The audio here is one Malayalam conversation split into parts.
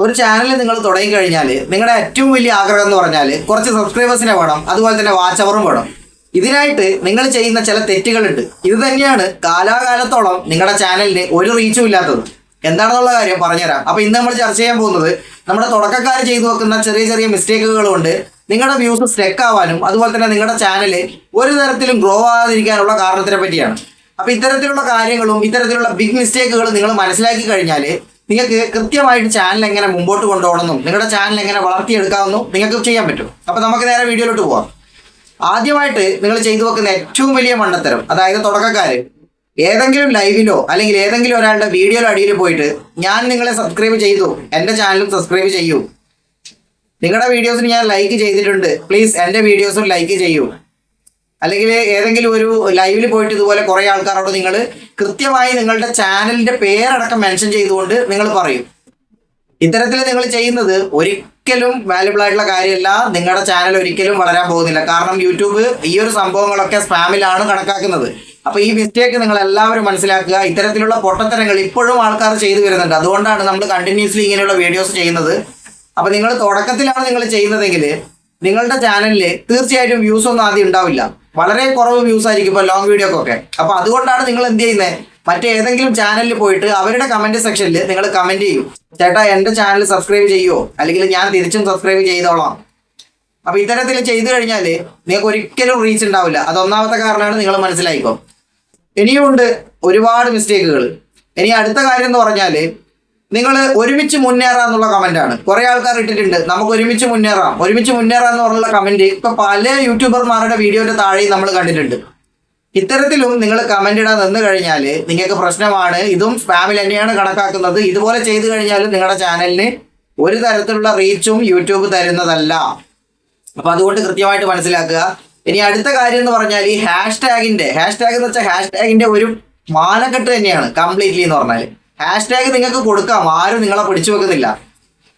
ഒരു ചാനൽ നിങ്ങൾ തുടങ്ങി കഴിഞ്ഞാൽ നിങ്ങളുടെ ഏറ്റവും വലിയ ആഗ്രഹം എന്ന് പറഞ്ഞാൽ കുറച്ച് സബ്സ്ക്രൈബേഴ്സിനെ വേണം, അതുപോലെ തന്നെ വാച്ച് അവറും വേണം. ഇതിനായിട്ട് നിങ്ങൾ ചെയ്യുന്ന ചില തെറ്റുകളുണ്ട്. ഇത് തന്നെയാണ് കാലാകാലത്തോളം നിങ്ങളുടെ ചാനലിന് ഒരു റീച്ചും ഇല്ലാത്തത്. എന്താണെന്നുള്ള കാര്യം പറഞ്ഞുതരാം. അപ്പോൾ ഇന്ന് നമ്മൾ ചർച്ച ചെയ്യാൻ പോകുന്നത് നമ്മുടെ തുടക്കക്കാർ ചെയ്തു വെക്കുന്ന ചെറിയ ചെറിയ മിസ്റ്റേക്കുകൾ കൊണ്ട് നിങ്ങളുടെ വ്യൂസ് സ്റ്റക്ക് ആവാനും അതുപോലെ തന്നെ നിങ്ങളുടെ ചാനൽ ഒരു തരത്തിലും ഗ്രോ ആകാതിരിക്കാനുള്ള കാരണത്തിനെ പറ്റിയാണ്. അപ്പോൾ ഇത്തരത്തിലുള്ള കാര്യങ്ങളും ഇത്തരത്തിലുള്ള ബിഗ് മിസ്റ്റേക്കുകൾ നിങ്ങൾ മനസ്സിലാക്കി കഴിഞ്ഞാൽ നിങ്ങൾക്ക് കൃത്യമായിട്ട് ചാനൽ എങ്ങനെ മുമ്പോട്ട് കൊണ്ടുപോകണമെന്നും നിങ്ങളുടെ ചാനൽ എങ്ങനെ വളർത്തിയെടുക്കാമെന്നും നിങ്ങൾക്ക് ചെയ്യാൻ പറ്റും. അപ്പോൾ നമുക്ക് നേരെ വീഡിയോയിലോട്ട് പോവാം. ആദ്യമായിട്ട് നിങ്ങൾ ചെയ്തു വെക്കുന്ന ഏറ്റവും വലിയ മണ്ടത്തരം, അതായത് തുടക്കക്കാർ ഏതെങ്കിലും ലൈവിലോ അല്ലെങ്കിൽ ഏതെങ്കിലും ഒരാളുടെ വീഡിയോയുടെ അടിയിൽ പോയിട്ട് ഞാൻ നിങ്ങളെ സബ്സ്ക്രൈബ് ചെയ്തു, എൻ്റെ ചാനലും സബ്സ്ക്രൈബ് ചെയ്യൂ, നിങ്ങളുടെ വീഡിയോസിന് ഞാൻ ലൈക്ക് ചെയ്തിട്ടുണ്ട്, പ്ലീസ് എൻ്റെ വീഡിയോസും ലൈക്ക് ചെയ്യൂ, അല്ലെങ്കിൽ ഏതെങ്കിലും ഒരു ലൈവിൽ പോയിട്ട് ഇതുപോലെ കുറേ ആൾക്കാരോട് നിങ്ങൾ കൃത്യമായി നിങ്ങളുടെ ചാനലിൻ്റെ പേരടക്കം മെൻഷൻ ചെയ്തുകൊണ്ട് നിങ്ങൾ പറയും. ഇത്തരത്തിൽ നിങ്ങൾ ചെയ്യുന്നത് ഒരിക്കലും വാല്യുബിൾ ആയിട്ടുള്ള കാര്യമല്ല. നിങ്ങളുടെ ചാനൽ ഒരിക്കലും വളരാൻ പോകുന്നില്ല. കാരണം യൂട്യൂബ് ഈ ഒരു സംഭവങ്ങളൊക്കെ സ്പാമിലാണ് കണക്കാക്കുന്നത്. അപ്പോൾ ഈ മിസ്റ്റേക്ക് നിങ്ങൾ എല്ലാവരും മനസ്സിലാക്കുക. ഇത്തരത്തിലുള്ള പൊട്ടത്തരങ്ങൾ ഇപ്പോഴും ആൾക്കാർ ചെയ്തു വരുന്നുണ്ട്. അതുകൊണ്ടാണ് നമ്മൾ കണ്ടിന്യൂസ്ലി ഇങ്ങനെയുള്ള വീഡിയോസ് ചെയ്യുന്നത്. അപ്പോൾ നിങ്ങൾ തുടക്കത്തിലാണ് നിങ്ങൾ ചെയ്യുന്നതെങ്കിൽ നിങ്ങളുടെ ചാനലിൽ തീർച്ചയായിട്ടും വ്യൂസ് ഒന്നും ആദ്യം ഉണ്ടാവില്ല. വളരെ കുറവ് വ്യൂസ് ആയിരിക്കും ഇപ്പോൾ ലോങ് വീഡിയോക്കൊക്കെ. അപ്പോൾ അതുകൊണ്ടാണ് നിങ്ങൾ എന്ത് ചെയ്യുന്നത്, മറ്റേതെങ്കിലും ചാനലിൽ പോയിട്ട് അവരുടെ കമൻറ്റ് സെക്ഷനിൽ നിങ്ങൾ കമൻറ്റ് ചെയ്യും, ചേട്ടാ എൻ്റെ ചാനൽ സബ്സ്ക്രൈബ് ചെയ്യുമോ, അല്ലെങ്കിൽ ഞാൻ തിരിച്ചും സബ്സ്ക്രൈബ് ചെയ്തോളാം. അപ്പോൾ ഇത്തരത്തിൽ ചെയ്തു കഴിഞ്ഞാൽ നിങ്ങൾക്ക് ഒരിക്കലും റീച്ച് ഉണ്ടാവില്ല. അതൊന്നാമത്തെ കാരണമാണ്, നിങ്ങൾ മനസ്സിലായിക്കോ. ഇനിയുമുണ്ട് ഒരുപാട് മിസ്റ്റേക്കുകൾ. ഇനി അടുത്ത കാര്യം എന്ന് പറഞ്ഞാൽ നിങ്ങൾ ഒരുമിച്ച് മുന്നേറാം എന്നുള്ള കമൻറ്റാണ്. കുറേ ആൾക്കാർ ഇട്ടിട്ടുണ്ട്, നമുക്ക് ഒരുമിച്ച് മുന്നേറാം എന്ന് പറഞ്ഞുള്ള കമൻറ്റ് ഇപ്പോൾ പല യൂട്യൂബർമാരുടെ വീഡിയോയുടെ താഴെയും നമ്മൾ കണ്ടിട്ടുണ്ട്. ഇത്തരത്തിലും നിങ്ങൾ കമൻ്റ് ഇടാൻ നിന്ന് കഴിഞ്ഞാൽ നിങ്ങൾക്ക് പ്രശ്നമാണ്. ഇതും സ്പാമിൽ തന്നെയാണ് കണക്കാക്കുന്നത്. ഇതുപോലെ ചെയ്തു കഴിഞ്ഞാൽ നിങ്ങളുടെ ചാനലിന് ഒരു തരത്തിലുള്ള റീച്ചും യൂട്യൂബ് തരുന്നതല്ല. അപ്പോൾ അതുകൊണ്ട് കൃത്യമായിട്ട് മനസ്സിലാക്കുക. ഇനി അടുത്ത കാര്യം എന്ന് പറഞ്ഞാൽ ഈ ഹാഷ്ടാഗ് എന്ന് വെച്ചാൽ ഹാഷ്ടാഗിൻ്റെ ഒരു മാനക്കെട്ട് തന്നെയാണ് കംപ്ലീറ്റ്ലി എന്ന് പറഞ്ഞാൽ. ഹാഷ്ടാഗ് നിങ്ങൾക്ക് കൊടുക്കാം, ആരും നിങ്ങളെ പിടിച്ചു വെക്കുന്നില്ല.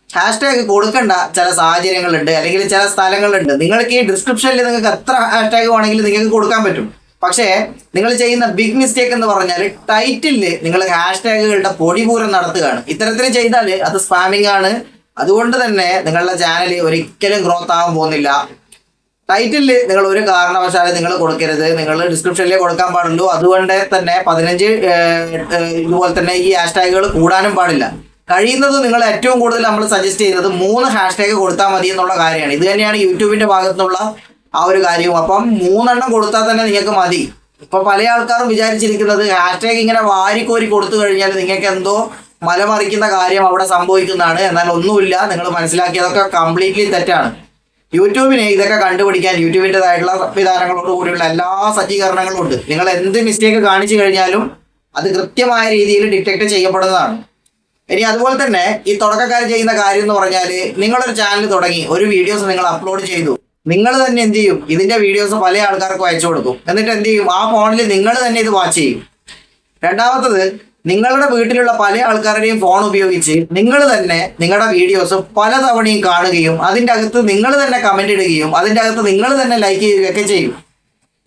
ഹാഷ്ടാഗ് കൊടുക്കേണ്ട ചില സാഹചര്യങ്ങളുണ്ട്, അല്ലെങ്കിൽ ചില സ്ഥലങ്ങളുണ്ട്. നിങ്ങൾക്ക് ഈ ഡിസ്ക്രിപ്ഷനിൽ നിങ്ങൾക്ക് എത്ര ഹാഷ്ടാഗ് വേണമെങ്കിലും നിങ്ങൾക്ക് കൊടുക്കാൻ പറ്റും. പക്ഷേ നിങ്ങൾ ചെയ്യുന്ന ബിഗ് മിസ്റ്റേക്ക് എന്ന് പറഞ്ഞാൽ ടൈറ്റിലിൽ നിങ്ങൾ ഹാഷ്ടാഗുകളുടെ പൊടിപൂരം നടത്തുകയാണ്. ഇത്തരത്തിൽ ചെയ്താൽ അത് സ്പാമിംഗ് ആണ്. അതുകൊണ്ട് തന്നെ നിങ്ങളുടെ ചാനൽ ഒരിക്കലും ഗ്രോത്ത് ആകാൻ പോകുന്നില്ല. ടൈറ്റിലിൽ നിങ്ങൾ ഒരു കാരണവശാലും നിങ്ങൾ കൊടുക്കരുത്, നിങ്ങൾ ഡിസ്ക്രിപ്ഷനിൽ കൊടുക്കാൻ പാടുള്ളൂ. അതുകൊണ്ട് തന്നെ 15 ഇതുപോലെ തന്നെ ഈ ഹാഷ്ടാഗുകൾ കൂടാനും പാടില്ല. കഴിയുന്നത് നിങ്ങൾ ഏറ്റവും കൂടുതൽ നമ്മൾ സജസ്റ്റ് ചെയ്യുന്നത് 3 ഹാഷ്ടാഗ് കൊടുത്താൽ മതി എന്നുള്ള കാര്യമാണ്. ഇത് തന്നെയാണ് യൂട്യൂബിൻ്റെ ഭാഗത്തുനിന്നുള്ള ആ ഒരു കാര്യവും. അപ്പം 3 എണ്ണം കൊടുത്താൽ തന്നെ നിങ്ങൾക്ക് മതി. ഇപ്പം പല ആൾക്കാരും വിചാരിച്ചിരിക്കുന്നത് ഹാഷ്ടാഗ് ഇങ്ങനെ വാരിക്കോരി കൊടുത്തു കഴിഞ്ഞാൽ നിങ്ങൾക്ക് എന്തോ മലമറിക്കുന്ന കാര്യം അവിടെ സംഭവിക്കുന്നതാണ്. എന്നാൽ ഒന്നുമില്ല, നിങ്ങൾ മനസ്സിലാക്കിയതൊക്കെ കംപ്ലീറ്റ്ലി തെറ്റാണ്. യൂട്യൂബിന് ഇതൊക്കെ കണ്ടുപിടിക്കാൻ യൂട്യൂബിൻ്റെതായിട്ടുള്ള സംവിധാനങ്ങളോട് കൂടിയുള്ള എല്ലാ സജ്ജീകരണങ്ങളും ഉണ്ട്. നിങ്ങൾ എന്ത് മിസ്റ്റേക്ക് കാണിച്ചു കഴിഞ്ഞാലും അത് കൃത്യമായ രീതിയിൽ ഡിറ്റക്ട് ചെയ്യപ്പെടുന്നതാണ്. ഇനി അതുപോലെ തന്നെ ഈ തുടക്കക്കാർ ചെയ്യുന്ന കാര്യം എന്ന് പറഞ്ഞാൽ നിങ്ങളൊരു ചാനൽ തുടങ്ങി, ഒരു വീഡിയോസ് നിങ്ങൾ അപ്ലോഡ് ചെയ്തു, നിങ്ങൾ തന്നെ എന്ത് ചെയ്യും, ഇതിൻ്റെ വീഡിയോസ് പല ആൾക്കാർക്കും അയച്ചു കൊടുക്കും. എന്നിട്ട് എന്ത് ചെയ്യും, ആ ഫോണിൽ നിങ്ങൾ തന്നെ ഇത് വാച്ച് ചെയ്യും. രണ്ടാമത്തത്, നിങ്ങളുടെ വീട്ടിലുള്ള പല ആൾക്കാരുടെയും ഫോൺ ഉപയോഗിച്ച് നിങ്ങൾ തന്നെ നിങ്ങളുടെ വീഡിയോസ് പലതവണയും കാണുകയും അതിൻ്റെ അകത്ത് നിങ്ങൾ തന്നെ കമൻ്റ് ഇടുകയും അതിൻ്റെ അകത്ത് നിങ്ങൾ തന്നെ ലൈക്ക് ചെയ്യുകയൊക്കെ ചെയ്യും.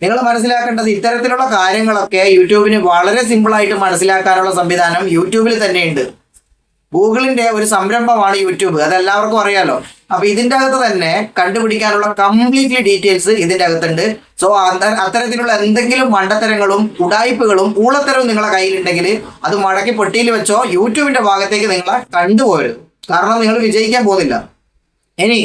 നിങ്ങൾ മനസ്സിലാക്കേണ്ടത് ഇത്തരത്തിലുള്ള കാര്യങ്ങളൊക്കെ യൂട്യൂബിന് വളരെ സിമ്പിളായിട്ട് മനസ്സിലാക്കാനുള്ള സംവിധാനം യൂട്യൂബിൽ തന്നെയുണ്ട്. ഗൂഗിളിൻ്റെ ഒരു സംരംഭമാണ് യൂട്യൂബ്, അതെല്ലാവർക്കും അറിയാലോ. അപ്പോൾ ഇതിൻ്റെ അകത്ത് തന്നെ കണ്ടുപിടിക്കാനുള്ള കംപ്ലീറ്റ്ലി ഡീറ്റെയിൽസ് ഇതിൻ്റെ അകത്തുണ്ട്. സോ അത്തരത്തിലുള്ള എന്തെങ്കിലും മണ്ടത്തരങ്ങളും ഉടായ്പകളും ഊളത്തരവും നിങ്ങളെ കയ്യിലുണ്ടെങ്കിൽ അത് മടക്കി പെട്ടിയിൽ വെച്ചോ, യൂട്യൂബിൻ്റെ ഭാഗത്തേക്ക് നിങ്ങളെ കണ്ടുപോകരുത്. കാരണം നിങ്ങൾ വിജയിക്കാൻ പോകുന്നില്ല. ഇനി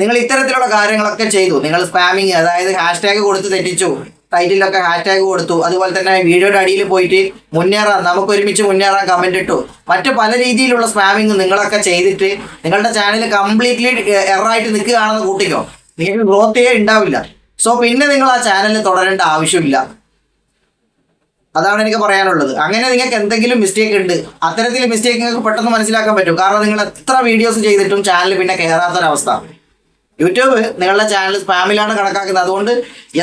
നിങ്ങൾ ഇത്തരത്തിലുള്ള കാര്യങ്ങളൊക്കെ ചെയ്തു, നിങ്ങൾ സ്പാമിങ്, അതായത് ഹാഷ്ടാഗ് കൊടുത്ത് തെറ്റിച്ചു, ടൈറ്റിലൊക്കെ ഹാഷ്ടാഗ് കൊടുത്തു, അതുപോലെ തന്നെ വീഡിയോയുടെ അടിയിൽ പോയിട്ട് മുന്നേറാം, നമുക്ക് ഒരുമിച്ച് മുന്നേറാൻ കമൻ്റ് ഇട്ടു, മറ്റ് പല രീതിയിലുള്ള സ്പാമിങ് നിങ്ങളൊക്കെ ചെയ്തിട്ട് നിങ്ങളുടെ ചാനൽ കംപ്ലീറ്റ്ലി എററായിട്ട് നിൽക്കുകയാണെന്ന് കൂട്ടിക്കോ, നിങ്ങൾക്ക് ഗ്രോത്തേ ഉണ്ടാവില്ല. സോ പിന്നെ നിങ്ങൾ ആ ചാനലിൽ തുടരേണ്ട ആവശ്യമില്ല. അതാണ് എനിക്ക് പറയാനുള്ളത്. അങ്ങനെ നിങ്ങൾക്ക് എന്തെങ്കിലും മിസ്റ്റേക്ക് ഉണ്ട്, അത്തരത്തിൽ മിസ്റ്റേക്ക് നിങ്ങൾക്ക് പെട്ടെന്ന് മനസ്സിലാക്കാൻ പറ്റും. കാരണം നിങ്ങൾ എത്ര വീഡിയോസ് ചെയ്തിട്ടും ചാനൽ പിന്നെ കയറാത്തൊരവസ്ഥ. യൂട്യൂബ് നിങ്ങളുടെ ചാനൽ സ്പാമിലാണ് കണക്കാക്കുന്നത്. അതുകൊണ്ട്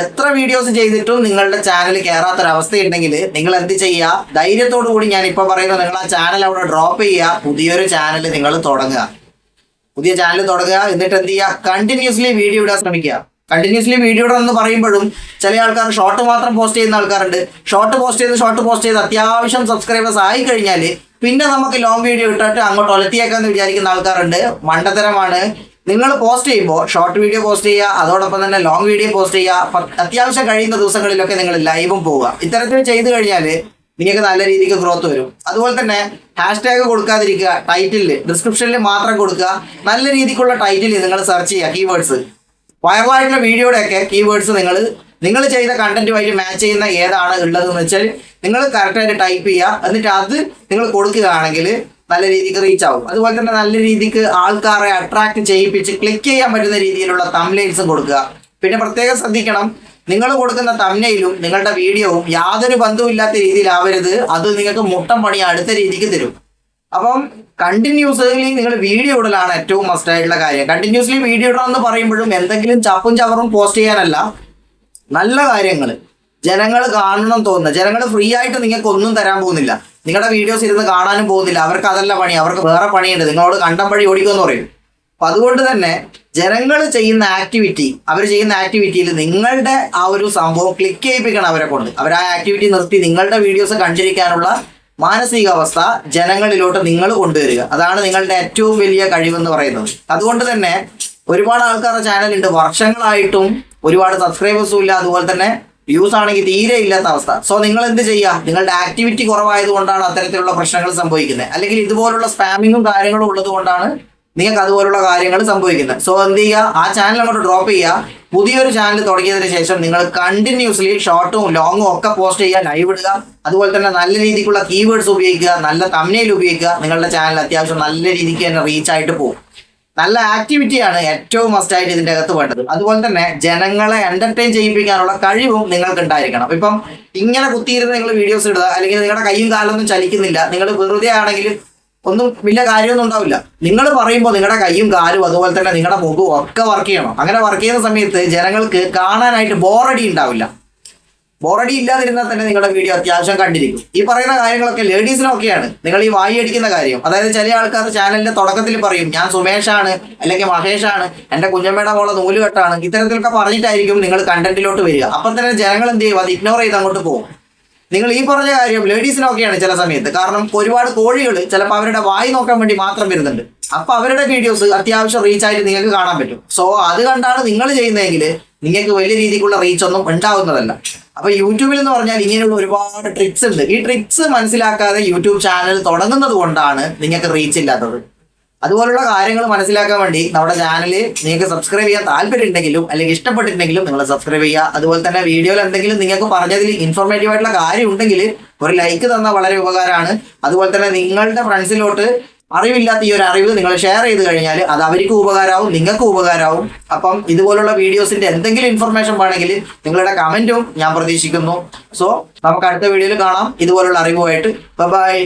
എത്ര വീഡിയോസ് ചെയ്തിട്ടും നിങ്ങളുടെ ചാനൽ കയറാത്തൊരവസ്ഥയുണ്ടെങ്കിൽ നിങ്ങൾ എന്ത് ചെയ്യുക, ധൈര്യത്തോടു കൂടി ഞാനിപ്പോൾ പറയുന്നത്, നിങ്ങൾ ആ ചാനൽ അവിടെ ഡ്രോപ്പ് ചെയ്യുക, പുതിയൊരു ചാനൽ നിങ്ങൾ തുടങ്ങുക. എന്നിട്ട് എന്ത് ചെയ്യുക, കണ്ടിന്യൂസ്ലി വീഡിയോ ഇടാൻ ശ്രമിക്കുക. കണ്ടിന്യൂസ്ലി വീഡിയോ എന്ന് പറയുമ്പോഴും ചില ആൾക്കാർ ഷോർട്ട് മാത്രം പോസ്റ്റ് ചെയ്യുന്ന ആൾക്കാരുണ്ട്. ഷോർട്ട് പോസ്റ്റ് ചെയ്ത് അത്യാവശ്യം സബ്സ്ക്രൈബേഴ്സ് ആയി കഴിഞ്ഞാൽ പിന്നെ നമുക്ക് ലോങ് വീഡിയോ ഇട്ടിട്ട് അങ്ങോട്ട് ഒലത്തിയേക്കാന്ന് വിചാരിക്കുന്ന ആൾക്കാരുണ്ട്. മണ്ടത്തരമാണ്. നിങ്ങൾ പോസ്റ്റ് ചെയ്യുമ്പോൾ ഷോർട്ട് വീഡിയോ പോസ്റ്റ് ചെയ്യുക, അതോടൊപ്പം തന്നെ ലോങ് വീഡിയോ പോസ്റ്റ് ചെയ്യുക. അത്യാവശ്യം കഴിയുന്ന ദിവസങ്ങളിലൊക്കെ നിങ്ങൾ ലൈവും പോവുക. ഇത്തരത്തിൽ ചെയ്ത് കഴിഞ്ഞാൽ നിങ്ങൾക്ക് നല്ല രീതിക്ക് ഗ്രോത്ത് വരും. അതുപോലെ തന്നെ #ടാഗ് കൊടുക്കാതിരിക്കുക. ടൈറ്റിലിൽ ഡിസ്ക്രിപ്ഷനിൽ മാത്രം കൊടുക്കുക. നല്ല രീതിക്കുള്ള ടൈറ്റിൽ നിങ്ങൾ സെർച്ച് ചെയ്യുക. കീവേഡ്സ് വൈറലായിട്ടുള്ള വീഡിയോയുടെയൊക്കെ കീവേഡ്സ് നിങ്ങൾ ചെയ്ത കണ്ടന്റുമായിട്ട് മാച്ച് ചെയ്യുന്ന ഏതാണ് ഉള്ളതെന്ന് വെച്ചാൽ നിങ്ങൾ കറക്റ്റായിട്ട് ടൈപ്പ് ചെയ്യുക. എന്നിട്ട് അത് നിങ്ങൾ കൊടുക്കുകയാണെങ്കിൽ നല്ല രീതിക്ക് റീച്ച് ആവും. അതുപോലെ തന്നെ നല്ല രീതിക്ക് ആൾക്കാരെ അട്രാക്ട് ചെയ്യിപ്പിച്ച് ക്ലിക്ക് ചെയ്യാൻ പറ്റുന്ന രീതിയിലുള്ള തംബ്നെയിൽസും കൊടുക്കുക. പിന്നെ പ്രത്യേകം ശ്രദ്ധിക്കണം, നിങ്ങൾ കൊടുക്കുന്ന തംബ്നെയിലും നിങ്ങളുടെ വീഡിയോവും യാതൊരു ബന്ധവുമില്ലാത്ത രീതിയിലാവരുത്. അത് നിങ്ങൾക്ക് മുട്ടം പണി അടുത്ത രീതിക്ക് തരും. അപ്പം കണ്ടിന്യൂസ്ലി നിങ്ങൾ വീഡിയോ ഇടലാണ് ഏറ്റവും മസ്റ്റ് ആയിട്ടുള്ള കാര്യം. കണ്ടിന്യൂസ്ലി വീഡിയോ ഇടണമെന്ന് പറയുമ്പോഴും എന്തെങ്കിലും ചപ്പും ചവറും പോസ്റ്റ് ചെയ്യാനല്ല, നല്ല കാര്യങ്ങൾ ജനങ്ങൾ കാണണം തോന്നുന്നത്. ജനങ്ങൾ ഫ്രീ ആയിട്ട് നിങ്ങൾക്ക് ഒന്നും തരാൻ പോകുന്നില്ല. നിങ്ങളുടെ വീഡിയോസ് ഇരുന്ന് കാണാനും പോകുന്നില്ല. അവർക്ക് അതല്ല പണി, അവർക്ക് വേറെ പണിയുണ്ട്. നിങ്ങളോട് കണ്ടം വഴി ഓടിക്കുമെന്ന് പറയും. അപ്പം അതുകൊണ്ട് തന്നെ ജനങ്ങൾ ചെയ്യുന്ന ആക്ടിവിറ്റി, അവർ ചെയ്യുന്ന ആക്ടിവിറ്റിയിൽ നിങ്ങളുടെ ആ ഒരു സംഭവം ക്ലിക്ക് ചെയ്യിപ്പിക്കണം അവരെ കൊണ്ട്. അവർ ആ ആക്ടിവിറ്റി നിർത്തി നിങ്ങളുടെ വീഡിയോസ് കണ്ടിരിക്കാനുള്ള മാനസികാവസ്ഥ ജനങ്ങളിലോട്ട് നിങ്ങൾ കൊണ്ടുവരിക. അതാണ് നിങ്ങളുടെ ഏറ്റവും വലിയ കഴിവെന്ന് പറയുന്നത്. അതുകൊണ്ട് തന്നെ ഒരുപാട് ആൾക്കാരുടെ ചാനലുണ്ട്, വർഷങ്ങളായിട്ടും ഒരുപാട് സബ്സ്ക്രൈബേഴ്സും ഇല്ല, അതുപോലെ തന്നെ വ്യൂസ് ആണെങ്കിൽ തീരെ ഇല്ലാത്ത അവസ്ഥ. സോ നിങ്ങൾ എന്ത് ചെയ്യുക? നിങ്ങളുടെ ആക്ടിവിറ്റി കുറവായതുകൊണ്ടാണ് അത്തരത്തിലുള്ള പ്രശ്നങ്ങൾ സംഭവിക്കുന്നത്. അല്ലെങ്കിൽ ഇതുപോലുള്ള സ്പാമിങ്ങും കാര്യങ്ങളും ഉള്ളത് കൊണ്ടാണ് നിങ്ങൾക്ക് അതുപോലുള്ള കാര്യങ്ങൾ സംഭവിക്കുന്നത്. സോ എന്ത് ചെയ്യുക? ആ ചാനൽ അങ്ങോട്ട് ഡ്രോപ്പ് ചെയ്യുക. പുതിയൊരു ചാനൽ തുടങ്ങിയതിന് ശേഷം നിങ്ങൾ കണ്ടിന്യൂസ്ലി ഷോർട്ടും ലോങ്ങും ഒക്കെ പോസ്റ്റ് ചെയ്യുക, ലൈവ് ഇടുക. അതുപോലെ തന്നെ നല്ല രീതിക്കുള്ള കീവേഡ്സ് ഉപയോഗിക്കുക, നല്ല തംബ്നെയിൽ ഉപയോഗിക്കുക. നിങ്ങളുടെ ചാനൽ അത്യാവശ്യം നല്ല രീതിക്ക് തന്നെ റീച്ച് ആയിട്ട് പോകും. നല്ല ആക്ടിവിറ്റിയാണ് ഏറ്റവും മസ്റ്റായിട്ട് ഇതിൻ്റെ അകത്ത് വേണ്ടത്. അതുപോലെ തന്നെ ജനങ്ങളെ എന്റർടൈൻ ചെയ്യിപ്പിക്കാനുള്ള കഴിവും നിങ്ങൾക്ക് ഉണ്ടായിരിക്കണം. ഇപ്പം ഇങ്ങനെ കുത്തിയിരുന്ന് നിങ്ങൾ വീഡിയോസ് ഇടുക, അല്ലെങ്കിൽ നിങ്ങളുടെ കൈയും കാലൊന്നും ചലിക്കുന്നില്ല, നിങ്ങൾ വെറുതെ ആണെങ്കിൽ ഒന്നും വലിയ കാര്യമൊന്നും ഉണ്ടാവില്ല. നിങ്ങൾ പറയുമ്പോൾ നിങ്ങളുടെ കൈയും കാലും അതുപോലെ തന്നെ നിങ്ങളുടെ മുഖവും ഒക്കെ വർക്ക് ചെയ്യണം. അങ്ങനെ വർക്ക് ചെയ്യുന്ന സമയത്ത് ജനങ്ങൾക്ക് കാണാനായിട്ട് ബോറടി ഉണ്ടാവില്ല. ബോറടി ഇല്ലാതിരുന്നാൽ തന്നെ നിങ്ങളുടെ വീഡിയോ അത്യാവശ്യം കണ്ടിരിക്കും. ഈ പറയുന്ന കാര്യങ്ങളൊക്കെ ലേഡീസിനൊക്കെയാണ്. നിങ്ങൾ ഈ വായി അടിക്കുന്ന കാര്യം, അതായത് ചില ആൾക്കാർ ചാനലിന്റെ തുടക്കത്തിൽ പറയും ഞാൻ സുമേഷാണ് അല്ലെങ്കിൽ മഹേഷാണ്, എൻ്റെ കുഞ്ഞമ്മയുടെ മോളെ നൂലുകെട്ടാണ്, ഇത്തരത്തിലൊക്കെ പറഞ്ഞിട്ടായിരിക്കും നിങ്ങൾ കണ്ടന്റിലോട്ട് വരിക. അപ്പം തന്നെ ജനങ്ങൾ എന്ത് ചെയ്യും? അത് ഇഗ്നോർ ചെയ്ത് അങ്ങോട്ട് പോകും. നിങ്ങൾ ഈ പറഞ്ഞ കാര്യം ലേഡീസിനൊക്കെയാണ് ചില സമയത്ത്. കാരണം ഒരുപാട് കോഴികൾ ചിലപ്പോൾ അവരുടെ വായി നോക്കാൻ വേണ്ടി മാത്രം വരുന്നുണ്ട്. അപ്പൊ അവരുടെ വീഡിയോസ് അത്യാവശ്യം റീച്ച് ആയിട്ട് നിങ്ങൾക്ക് കാണാൻ പറ്റും. സോ അത് കണ്ടാണ് നിങ്ങൾ ചെയ്യുന്നതെങ്കിൽ നിങ്ങൾക്ക് വലിയ രീതിക്കുള്ള റീച്ച് ഒന്നും ഉണ്ടാവുന്നതല്ല. അപ്പൊ യൂട്യൂബിൽ എന്ന് പറഞ്ഞാൽ ഇങ്ങനെയുള്ള ഒരുപാട് ട്രിക്സ് ഉണ്ട്. ഈ ട്രിക്സ് മനസ്സിലാക്കാതെ യൂട്യൂബ് ചാനൽ തുടങ്ങുന്നത് കൊണ്ടാണ് നിങ്ങൾക്ക് റീച്ച് ഇല്ലാത്തത്. അതുപോലുള്ള കാര്യങ്ങൾ മനസ്സിലാക്കാൻ വേണ്ടി നമ്മുടെ ചാനൽ നിങ്ങൾക്ക് സബ്സ്ക്രൈബ് ചെയ്യാൻ താല്പര്യം ഉണ്ടെങ്കിലും അല്ലെങ്കിൽ ഇഷ്ടപ്പെട്ടിട്ടുണ്ടെങ്കിലും നിങ്ങൾ സബ്സ്ക്രൈബ് ചെയ്യുക. അതുപോലെ തന്നെ വീഡിയോയിൽ എന്തെങ്കിലും നിങ്ങൾക്ക് പറഞ്ഞതിൽ ഇൻഫോർമേറ്റീവ് ആയിട്ടുള്ള കാര്യം ഉണ്ടെങ്കിൽ ഒരു ലൈക്ക് തന്നാൽ വളരെ ഉപകാരമാണ്. അതുപോലെ തന്നെ നിങ്ങളുടെ ഫ്രണ്ട്സിലോട്ട് അറിവില്ലാത്ത ഈ ഒരു അറിവ് നിങ്ങൾ ഷെയർ ചെയ്ത് കഴിഞ്ഞാൽ അത് അവർക്കും ഉപകാരമാവും, നിങ്ങൾക്കും ഉപകാരമാവും. അപ്പം ഇതുപോലുള്ള വീഡിയോസിന്റെ എന്തെങ്കിലും ഇൻഫർമേഷൻ വേണമെങ്കിൽ നിങ്ങളുടെ കമന്റും ഞാൻ പ്രതീക്ഷിക്കുന്നു. സോ നമുക്ക് അടുത്ത വീഡിയോയിൽ കാണാം ഇതുപോലുള്ള അറിവുമായിട്ട്. ബൈ.